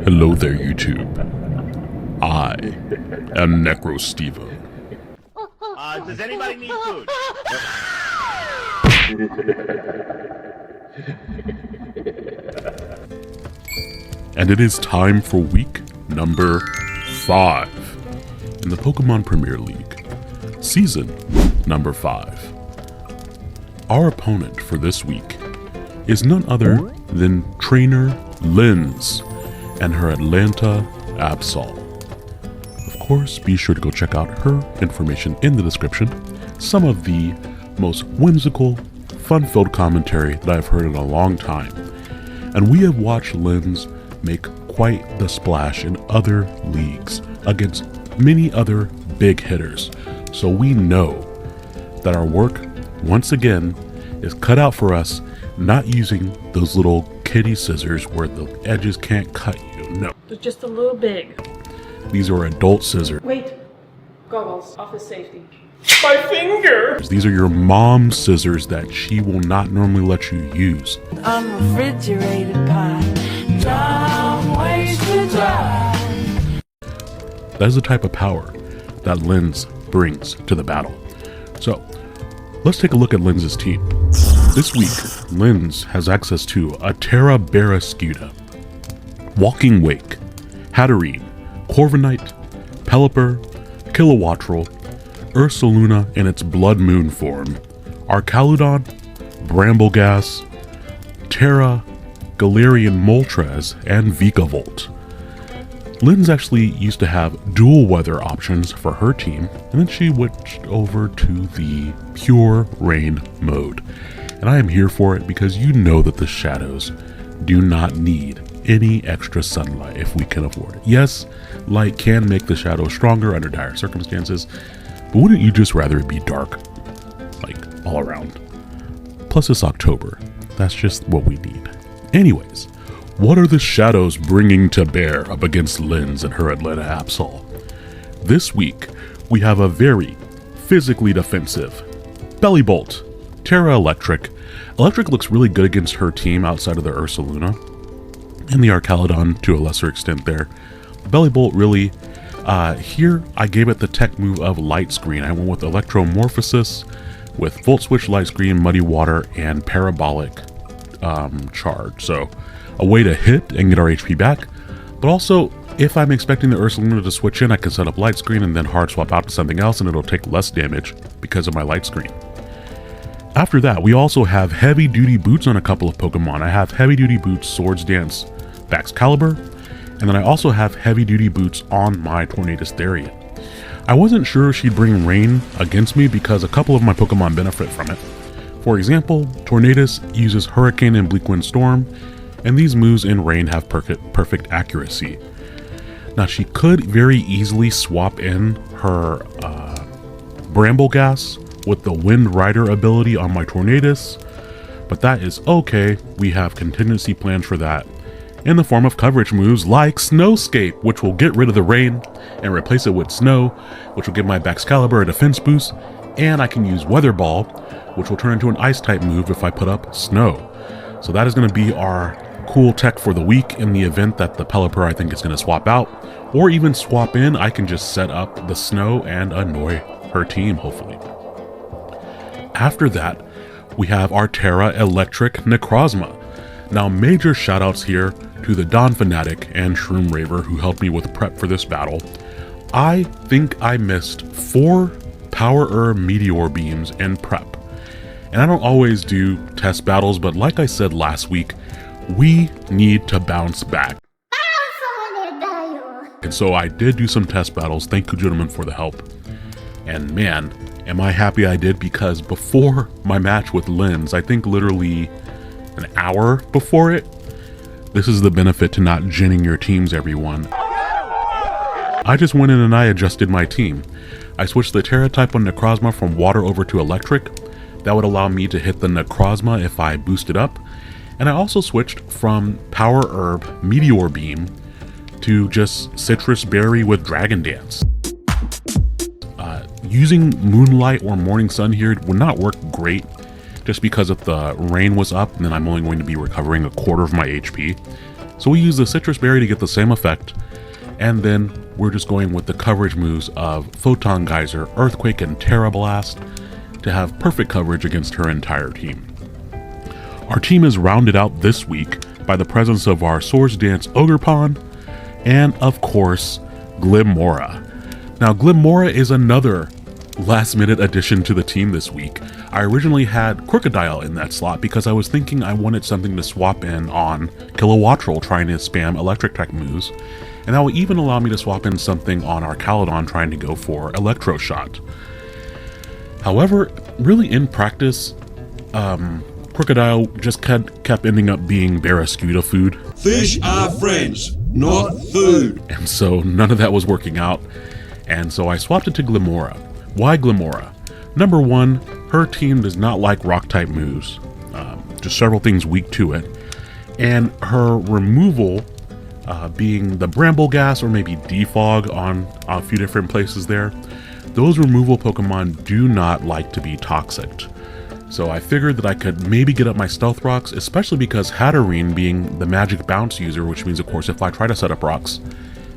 Hello there, YouTube. I am Necrostevo. Does anybody need food? And it is time for week number 5 in the Pokemon Premier League, season number 5. Our opponent for this week is none other than Trainer Linz and her Atlanta Absols. Of course, be sure to go check out her information in the description. Some of the most whimsical, fun-filled commentary that I've heard in a long time. And we have watched Linz make quite the splash in other leagues against many other big hitters. So we know that our work, once again, is cut out for us, not using those little kitty scissors where the edges can't cut you. No. It's just a little big. These are adult scissors. Wait. Goggles. Office safety. My finger! These are your mom's scissors that she will not normally let you use. Unrefrigerated pie, long ways to drive. That is the type of power that Linz brings to the battle. So, let's take a look at Linz's team. This week, Linz has access to a Terra Barraskewda, Walking Wake, Hatterene, Corviknight, Pelipper, Kilowattrel, Ursaluna in its Blood Moon form, Arcaludon, Brambleghast, Terra, Galarian Moltres, and Vikavolt. Linz actually used to have dual weather options for her team, and then she switched over to the pure rain mode. And I am here for it because you know that the shadows do not need any extra sunlight if we can afford it. Yes, light can make the shadow stronger under dire circumstances, but wouldn't you just rather it be dark, like all around? Plus it's October, that's just what we need. Anyways, what are the shadows bringing to bear up against Linz and her Atlanta Absols? This week, we have a very physically defensive Bellibolt, Terra Electric. Electric looks really good against her team outside of the Ursaluna, and the Arcaludon to a lesser extent there. Bellibolt really, here I gave it the tech move of Light Screen. I went with Electromorphosis, with Volt Switch, Light Screen, Muddy Water, and Parabolic Charge. So a way to hit and get our HP back, but also if I'm expecting the Ursaluna to switch in, I can set up Light Screen and then hard swap out to something else and it'll take less damage because of my Light Screen. After that, we also have heavy duty boots on a couple of Pokemon. I have heavy duty boots Swords Dance Baxcalibur, and then I also have heavy duty boots on my Tornadus Therian. I wasn't sure she'd bring rain against me because a couple of my Pokemon benefit from it. For example, Tornadus uses Hurricane and Bleak Wind Storm, and these moves in rain have perfect accuracy. Now she could very easily swap in her Brambleghast with the Wind Rider ability on my Tornadus, but that is okay. We have contingency plans for that in the form of coverage moves like Snowscape, which will get rid of the rain and replace it with snow, which will give my Baxcalibur a defense boost, and I can use Weather Ball, which will turn into an ice type move if I put up snow. So that is going to be our cool tech for the week in the event that the Pelipper I think is going to swap out, or even swap in. I can just set up the snow and annoy her team, hopefully. After that, we have our Terra Electric Necrozma. Now, major shoutouts here to the Dawn Fanatic and Shroom Raver who helped me with prep for this battle. I think I missed 4 Power Meteor Beams in prep. And I don't always do test battles, but like I said last week, we need to bounce back. And so I did do some test battles. Thank you, gentlemen, for the help. And man, am I happy I did, because before my match with Linz, I think literally an hour before it, this is the benefit to not ginning your teams, everyone. I just went in and I adjusted my team. I switched the Terra type on Necrozma from water over to electric. That would allow me to hit the Necrozma if I boosted up. And I also switched from Power Herb Meteor Beam to just Citrus Berry with Dragon Dance. Using Moonlight or Morning Sun here would not work great just because if the rain was up, then I'm only going to be recovering a quarter of my HP. So we use the Citrus Berry to get the same effect, and then we're just going with the coverage moves of Photon Geyser, Earthquake, and Terra Blast to have perfect coverage against her entire team. Our team is rounded out this week by the presence of our Swords Dance Ogerpon, and of course, Glimmora. Now, Glimmora is another last-minute addition to the team this week. I originally had Crocodile in that slot because I was thinking I wanted something to swap in on Kilowattrel trying to spam electric type moves, and that will even allow me to swap in something on our Caledon trying to go for Electro Shot. However, really in practice, Crocodile just kept ending up being Barraskewda food. Fish are friends, not food. And so none of that was working out, and so I swapped it to Glimmora. Why Glimmora? Number one, her team does not like rock type moves. Just several things weak to it. And her removal, being the Bramble Gas or maybe Defog on a few different places there, those removal Pokemon do not like to be toxic. So I figured that I could maybe get up my Stealth Rocks, especially because Hatterene being the Magic Bounce user, which means of course if I try to set up rocks,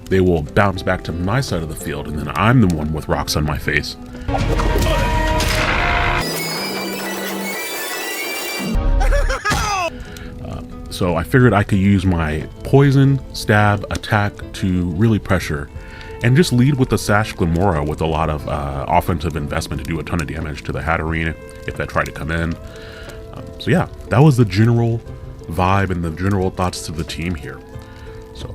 they will bounce back to my side of the field, and then I'm the one with rocks on my face. So I figured I could use my Poison, Stab, Attack to really pressure, and just lead with the Sash Glimmora with a lot of offensive investment to do a ton of damage to the Hatterene if that tried to come in. So yeah, that was the general vibe and the general thoughts to the team here. So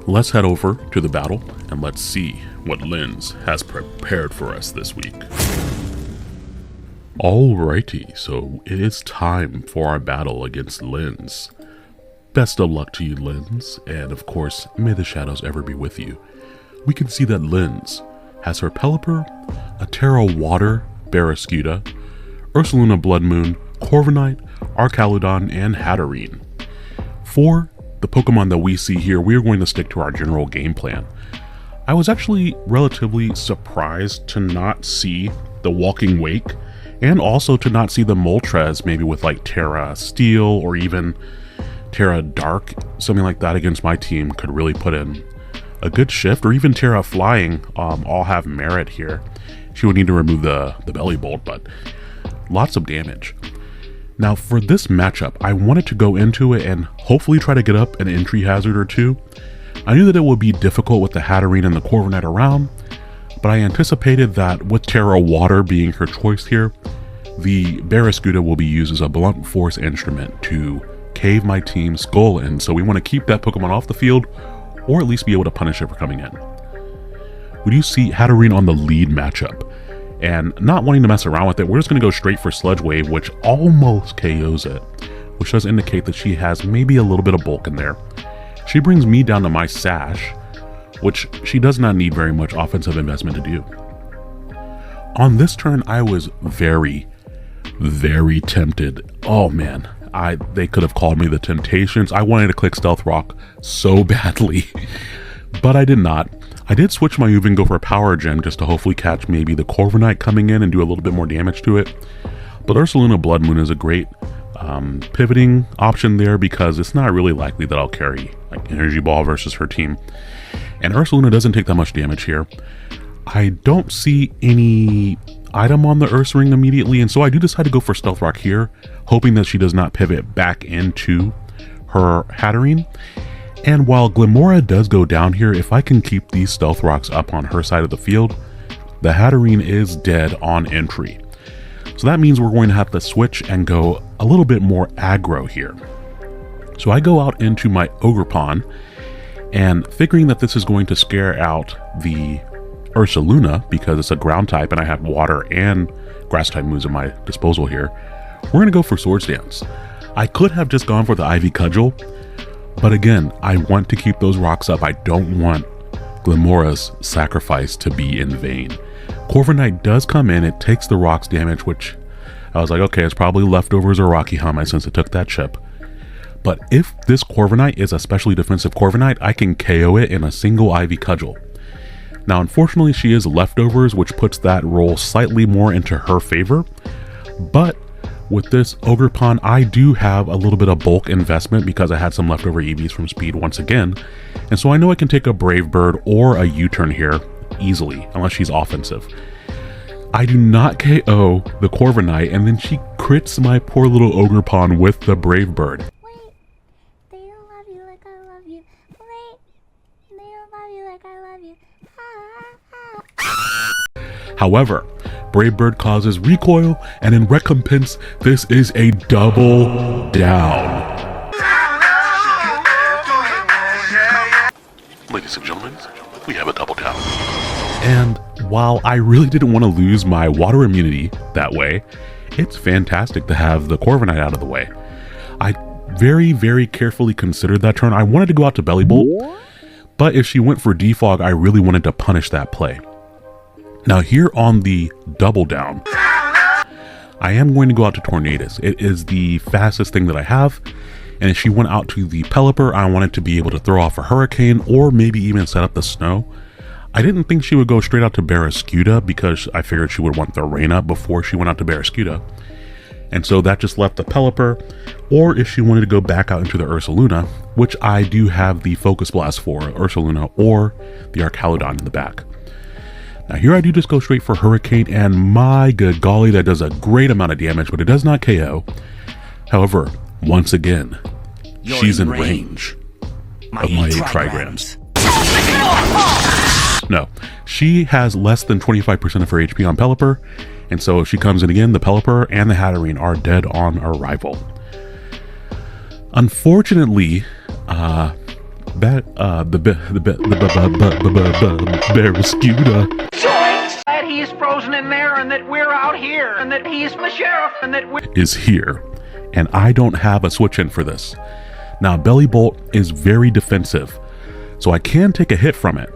let's head over to the battle and let's see what Lens has prepared for us this week. Alrighty, so it is time for our battle against Lens. Best of luck to you, Lens, and of course, may the shadows ever be with you. We can see that Lens has her Pelipper, a Terra Water Barraskewda, Ursaluna Blood Moon, Corviknight, Archaludon, and Hatterene. For the Pokemon that we see here, we are going to stick to our general game plan. I was actually relatively surprised to not see the Walking Wake, and also to not see the Moltres maybe with like Terra Steel or even Terra Dark, something like that against my team could really put in a good shift, or even Terra Flying all have merit here. She would need to remove the Belly Bolt, but lots of damage. Now for this matchup, I wanted to go into it and hopefully try to get up an entry hazard or two. I knew that it would be difficult with the Hatterene and the Corviknight around, but I anticipated that with Terra Water being her choice here, the Barraskewda will be used as a blunt force instrument to cave my team's skull in, so we want to keep that Pokemon off the field, or at least be able to punish it for coming in. We do see Hatterene on the lead matchup, and not wanting to mess around with it, we're just going to go straight for Sludge Wave, which almost KOs it, which does indicate that she has maybe a little bit of bulk in there. She brings me down to my Sash, which she does not need very much offensive investment to do. On this turn, I was very tempted. Oh man, they could have called me the Temptations. I wanted to click Stealth Rock so badly, but I did not. I did switch my Uven, go for a Power Gem just to hopefully catch maybe the Corviknight coming in and do a little bit more damage to it. But Ursaluna Blood Moon is a great pivoting option there because it's not really likely that I'll carry like Energy Ball versus her team. And Ursaluna doesn't take that much damage here. I don't see any item on the Ursaring immediately, and so I do decide to go for Stealth Rock here, hoping that she does not pivot back into her Hatterene. And while Glimmora does go down here, if I can keep these Stealth Rocks up on her side of the field, the Hatterene is dead on entry. So that means we're going to have to switch and go a little bit more aggro here. So I go out into my Ogerpon, and figuring that this is going to scare out the Ursaluna because it's a ground type and I have water and grass type moves at my disposal here, we're going to go for Swords Dance. I could have just gone for the Ivy Cudgel, but again, I want to keep those rocks up. I don't want Glimmora's sacrifice to be in vain. Corviknight does come in, it takes the rocks damage, which I was like, okay, it's probably leftovers or Rocky Helmet since it took that chip. But if this Corviknight is a specially defensive Corviknight, I can KO it in a single Ivy Cudgel. Now, unfortunately, she is leftovers, which puts that roll slightly more into her favor, but With this Ogerpon, I do have a little bit of bulk investment because I had some leftover EVs from speed once again. And so I know I can take a Brave Bird or a U-turn here easily, unless she's offensive. I do not KO the Corviknight, and then she crits my poor little Ogerpon with the Brave Bird. Wait, they don't love you like I love you. Wait, they don't love you like I love you. However, Brave Bird causes recoil, and in recompense, this is a double down. Ladies and gentlemen, we have a double down. And while I really didn't want to lose my water immunity that way, it's fantastic to have the Corviknight out of the way. I very, very carefully considered that turn. I wanted to go out to Belly Bolt, but if she went for Defog, I really wanted to punish that play. Now here on the double down, I am going to go out to Tornadus. It is the fastest thing that I have. And if she went out to the Pelipper, I wanted to be able to throw off a Hurricane or maybe even set up the Snow. I didn't think she would go straight out to Barraskewda because I figured she would want the Rain Up before she went out to Barraskewda. And so that just left the Pelipper, or if she wanted to go back out into the Ursaluna, which I do have the Focus Blast for, Ursaluna or the Archaludon in the back. Now here I do just go straight for Hurricane, and my good golly, that does a great amount of damage, but it does not KO. However, once again, she's in range of my 8 trigrams. No, she has less than 25% of her HP on Pelipper, and so if she comes in again, the Pelipper and the Hatterene are dead on arrival. Unfortunately, Barraskewda that he's frozen in there and that we're out here and that he's the sheriff and that we're is here, and I don't have a switch in for this. Now Belly Bolt is very defensive, so I can take a hit from it,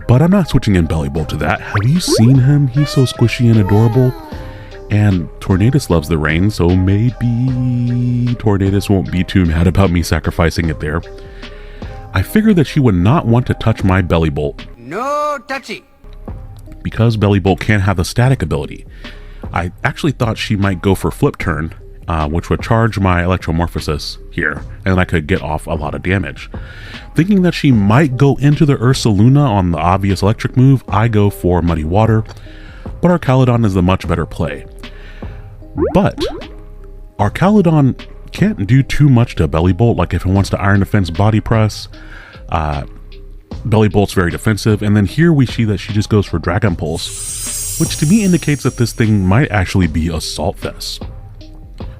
but I'm not switching in Belly Bolt to that. Have you seen him? He's so squishy and adorable. And Tornadus loves the rain, so maybe Tornadus won't be too mad about me sacrificing it there. I figured that she would not want to touch my Belly Bolt. No touchy. Because Belly Bolt can't have the static ability. I actually thought she might go for Flip Turn, which would charge my Electromorphosis here, and I could get off a lot of damage. Thinking that she might go into the Ursaluna on the obvious electric move, I go for Muddy Water, but Archaludon is the much better play. But Archaludon can't do too much to Belly Bolt. Like if it wants to Iron Defense Body Press, Belly Bolt's very defensive, and then here we see that she just goes for Dragon Pulse, which to me indicates that this thing might actually be Assault Vest.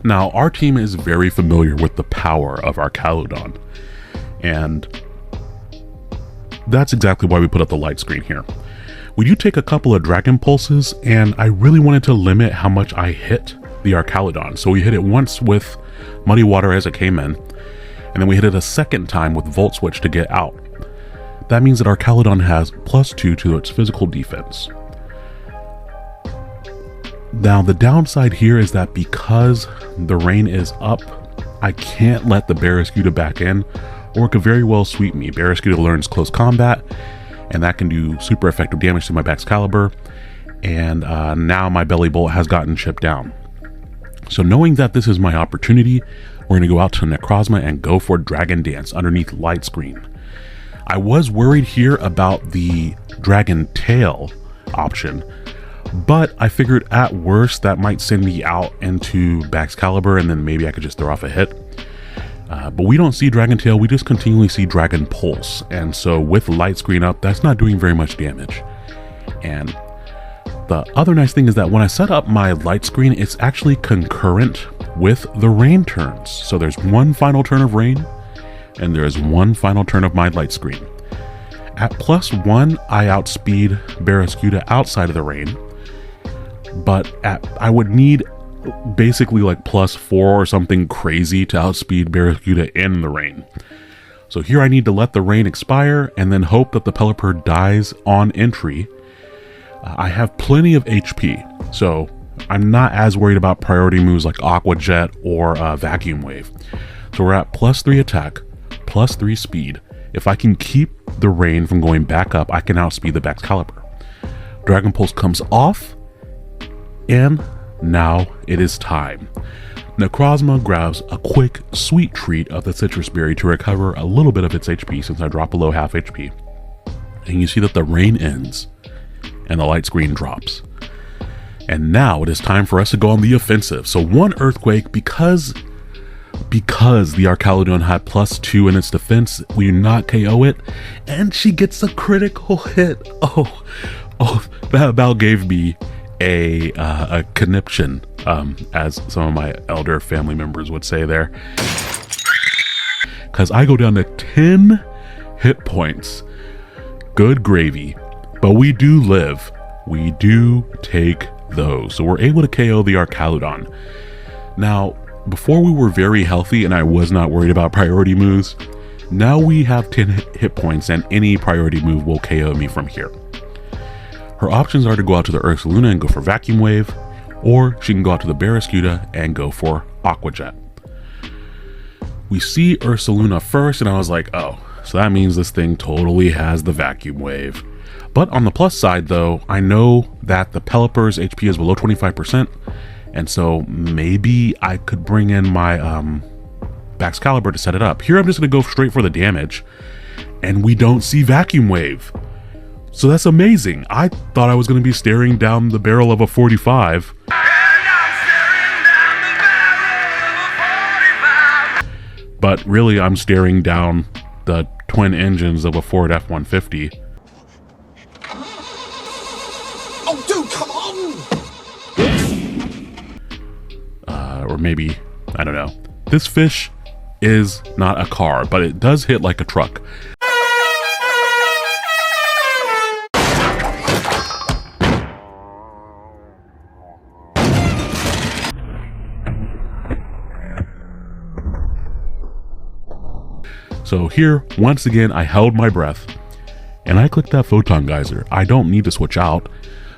Now our team is very familiar with the power of Archaludon, and that's exactly why we put up the light screen here. We do take a couple of Dragon Pulses, and I really wanted to limit how much I hit the Archaludon. So we hit it once with Muddy Water as it came in, and then we hit it a second time with Volt Switch to get out. That means that Archaludon has +2 to its physical defense. Now the downside here is that because the rain is up, I can't let the Barraskewda back in, or it could very well sweep me. Barraskewda learns Close Combat, and that can do super effective damage to my Baxcalibur, and now my Belly Bolt has gotten chipped down. So knowing that this is my opportunity, we're going to go out to Necrozma and go for Dragon Dance underneath Light Screen. I was worried here about the Dragon Tail option, but I figured at worst that might send me out into Baxcalibur, and then maybe I could just throw off a hit. But we don't see Dragon Tail, we just continually see Dragon Pulse, and so with Light Screen up, that's not doing very much damage. And the other nice thing is that when I set up my Light Screen, it's actually concurrent with the rain turns. So there's one final turn of rain, and there's one final turn of my Light Screen. At +1, I outspeed Barraskewda outside of the rain, but I would need basically like +4 or something crazy to outspeed Barraskewda in the rain. So here I need to let the rain expire and then hope that the Pelipper dies on entry. I have plenty of HP, so I'm not as worried about priority moves like Aqua Jet or Vacuum Wave. So we're at +3 attack, +3 speed. If I can keep the rain from going back up, I can outspeed the Baxcalibur. Dragon Pulse comes off, and Now it is time. Necrozma grabs a quick, sweet treat of the citrus berry to recover a little bit of its HP since I dropped below half HP. And you see that the rain ends and the light screen drops. And now it is time for us to go on the offensive. So one earthquake because the Archaludon had +2 in its defense, we do not KO it, and she gets a critical hit. Oh, that about gave me a conniption, as some of my elder family members would say there. Because I go down to 10 hit points. Good gravy. But we do live. We do take those. So we're able to KO the Archaludon. Now, before we were very healthy and I was not worried about priority moves, now we have 10 hit points and any priority move will KO me from here. Her options are to go out to the Ursaluna and go for Vacuum Wave, or she can go out to the Barraskewda and go for Aqua Jet. We see Ursaluna first and I was like, oh, so that means this thing totally has the Vacuum Wave. But on the plus side though, I know that the Pelipper's HP is below 25%, and so maybe I could bring in my Baxcalibur to set it up. Here I'm just going to go straight for the damage, and we don't see Vacuum Wave. So that's amazing. I thought I was going to be staring down the barrel of a 45. But really I'm staring down the twin engines of a Ford F-150. Oh, dude, come on! Or maybe, I don't know. This fish is not a car, but it does hit like a truck. So here, once again, I held my breath and I clicked that Photon Geyser. I don't need to switch out,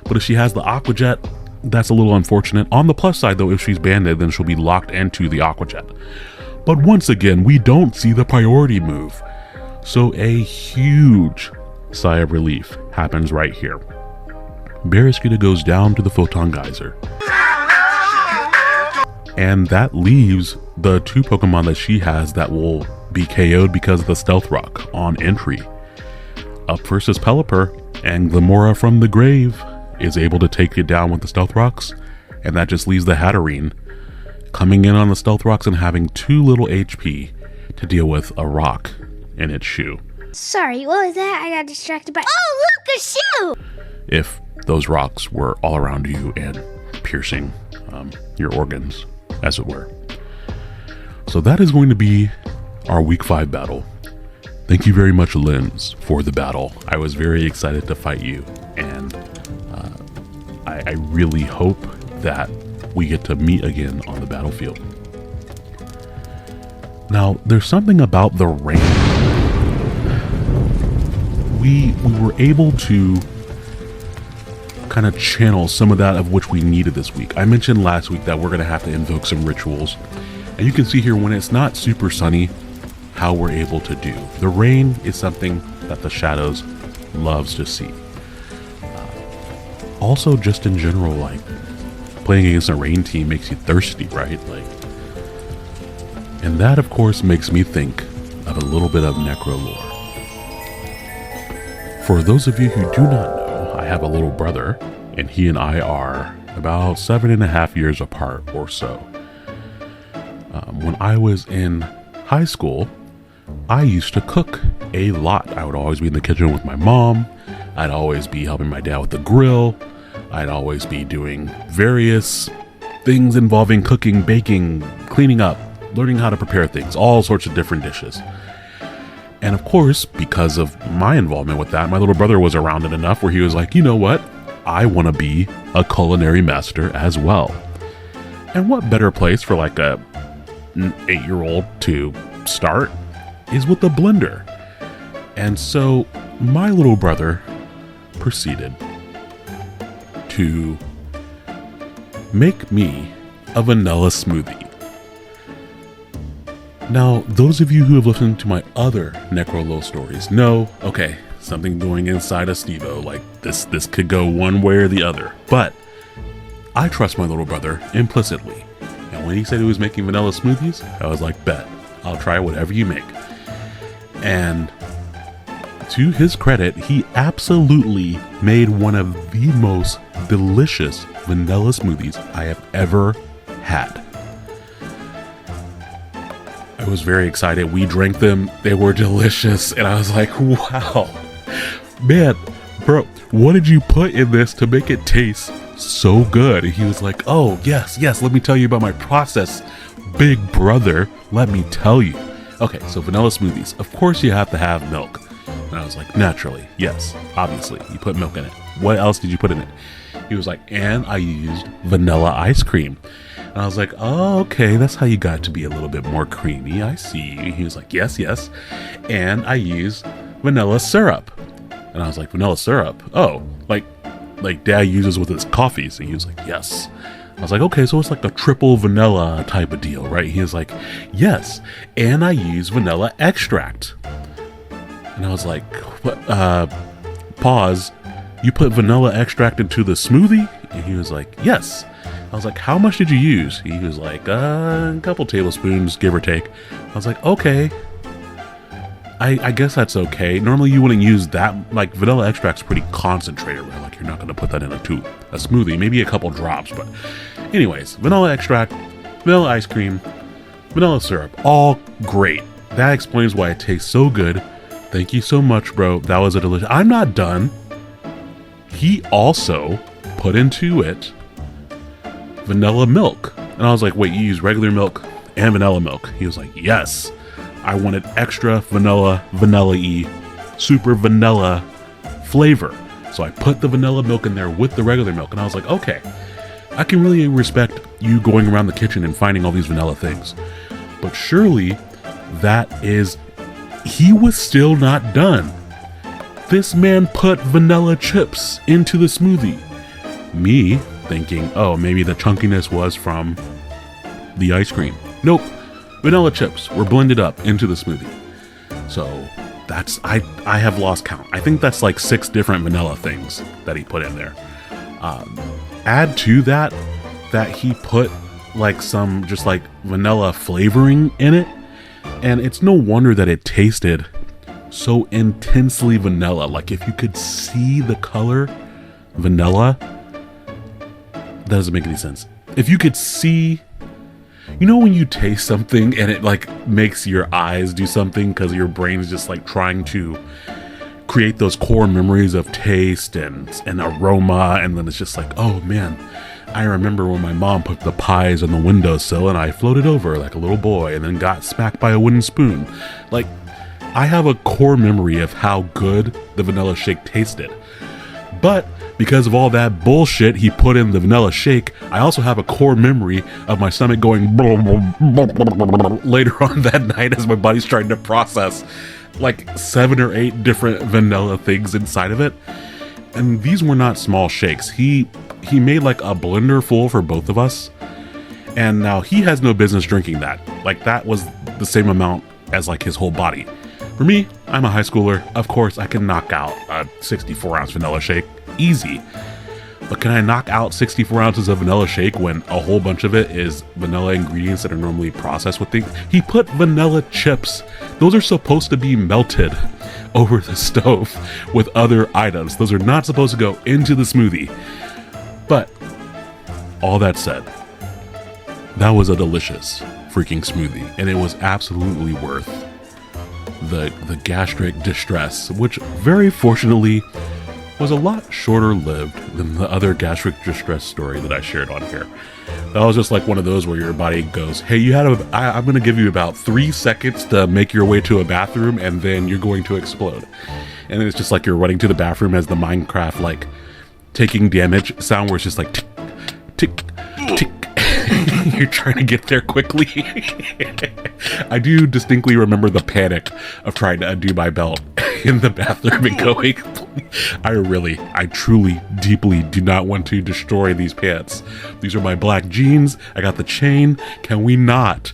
but if she has the Aqua Jet, that's a little unfortunate. On the plus side though, if she's banded, then she'll be locked into the Aqua Jet. But once again, we don't see the priority move. So a huge sigh of relief happens right here. Barraskewda goes down to the Photon Geyser. And that leaves the 2 Pokemon that she has that will be KO'd because of the Stealth Rock on entry. Up first is Pelipper, and Glamora from the grave is able to take it down with the Stealth Rocks, and that just leaves the Hatterene coming in on the Stealth Rocks and having 2 little HP to deal with a rock in its shoe. Sorry, what was that? I got distracted by— oh, look, a shoe! If those rocks were all around you and piercing your organs, as it were. So that is going to be our week 5 battle. Thank you very much, Lens, for the battle. I was very excited to fight you, and I really hope that we get to meet again on the battlefield. Now, there's something about the rain. We were able to kind of channel some of that of which we needed this week. I mentioned last week that we're going to have to invoke some rituals, and you can see here when it's not super sunny how we're able to do. The rain is something that the Shadows loves to see. Also, just in general, like playing against a rain team makes you thirsty, right? And that of course makes me think of a little bit of NecroLore. For those of you who do not know, I have a little brother, and he and I are about 7.5 years apart or so. When I was in high school, I used to cook a lot. I would always be in the kitchen with my mom. I'd always be helping my dad with the grill. I'd always be doing various things involving cooking, baking, cleaning up, learning how to prepare things, all sorts of different dishes. And of course, because of my involvement with that, my little brother was around it enough where he was like, you know what? I want to be a culinary master as well. And what better place for like a 8-year-old to start is with a blender. And so my little brother proceeded to make me a vanilla smoothie. Now, those of you who have listened to my other NecroLore stories know, okay, something going inside of Stevo, like this could go one way or the other. But I trust my little brother implicitly. And when he said he was making vanilla smoothies, I was like, bet, I'll try whatever you make. And to his credit, he absolutely made one of the most delicious vanilla smoothies I have ever had. I was very excited. We drank them. They were delicious. And I was like, wow, man, bro, what did you put in this to make it taste so good? And he was like, oh, yes, let me tell you about my process, big brother. Let me tell you. Okay, so vanilla smoothies. Of course you have to have milk. And I was like, naturally, yes, obviously, you put milk in it. What else did you put in it? He was like, and I used vanilla ice cream. And I was like, oh, okay, that's how you got it to be a little bit more creamy. I see. He was like, yes. And I used vanilla syrup. And I was like, vanilla syrup? Oh, like Dad uses with his coffees. And he was like, yes. I was like, okay, so it's like a triple vanilla type of deal, right? He was like, yes. And I use vanilla extract. And I was like, what? Pause. You put vanilla extract into the smoothie? And he was like, yes. I was like, how much did you use? He was like, a couple tablespoons, give or take. I was like, okay. I guess that's okay. Normally you wouldn't use that. Like, vanilla extract's pretty concentrated, right? Like, you're not going to put that in a smoothie. Maybe a couple drops, but anyways, vanilla extract, vanilla ice cream, vanilla syrup, all great. That explains why it tastes so good. Thank you so much, bro. That was a delicious. I'm not done. He also put into it vanilla milk. And I was like, wait, you use regular milk and vanilla milk? He was like, yes. I wanted extra vanilla-y, super vanilla flavor. So I put the vanilla milk in there with the regular milk. And I was like, okay, I can really respect you going around the kitchen and finding all these vanilla things. But surely he was still not done. This man put vanilla chips into the smoothie. Me thinking, oh, maybe the chunkiness was from the ice cream. Nope. Vanilla chips were blended up into the smoothie. So I have lost count. I think that's like 6 different vanilla things that he put in there. Add to that he put like some just like vanilla flavoring in it. And it's no wonder that it tasted so intensely vanilla. Like, if you could see the color vanilla, that doesn't make any sense. If you could see, you know when you taste something and it like makes your eyes do something because your brain's just like trying to create those core memories of taste and aroma, and then it's just like, oh man, I remember when my mom put the pies on the windowsill and I floated over like a little boy and then got smacked by a wooden spoon. Like, I have a core memory of how good the vanilla shake tasted. But because of all that bullshit he put in the vanilla shake, I also have a core memory of my stomach going later on that night as my body's trying to process like 7 or 8 different vanilla things inside of it. And these were not small shakes. He made like a blender full for both of us. And now he has no business drinking that. Like, that was the same amount as like his whole body. For me, I'm a high schooler. Of course, I can knock out a 64-ounce vanilla shake. Easy. But can I knock out 64 ounces of vanilla shake when a whole bunch of it is vanilla ingredients that are normally processed with things? He put vanilla chips. Those are supposed to be melted over the stove with other items. Those are not supposed to go into the smoothie. But all that said, that was a delicious freaking smoothie, and it was absolutely worth the gastric distress, which very fortunately was a lot shorter lived than the other gastric distress story that I shared on here. That was just like one of those where your body goes, hey, I'm going to give you about 3 seconds to make your way to a bathroom, and then you're going to explode. And it's just like you're running to the bathroom as the Minecraft like taking damage sound, where it's just like tick, tick, tick. You're trying to get there quickly. I do distinctly remember the panic of trying to undo my belt in the bathroom and going, I truly, deeply do not want to destroy these pants. These are my black jeans. I got the chain. Can we not?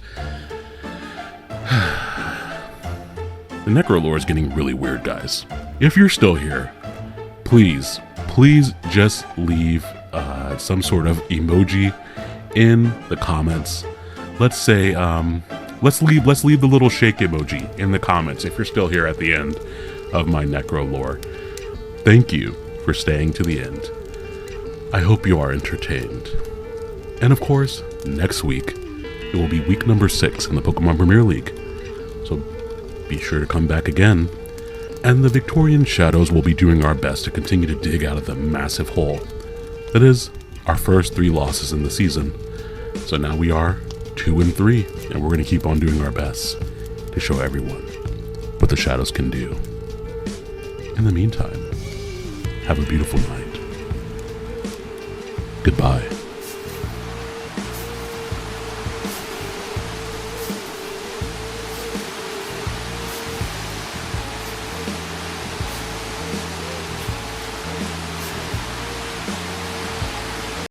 The NecroLore is getting really weird, guys. If you're still here, please just leave some sort of emoji in the comments. Let's say, let's leave the little shake emoji in the comments if you're still here at the end of my NecroLore. Thank you for staying to the end. I hope you are entertained. And of course, next week, it will be week number 6 in the Pokemon Premier League. So be sure to come back again. And the Victorian Shadows will be doing our best to continue to dig out of the massive hole that is our first 3 losses in the season. So now we are 2-3, and we're going to keep on doing our best to show everyone what the Shadows can do. In the meantime, have a beautiful night. Goodbye.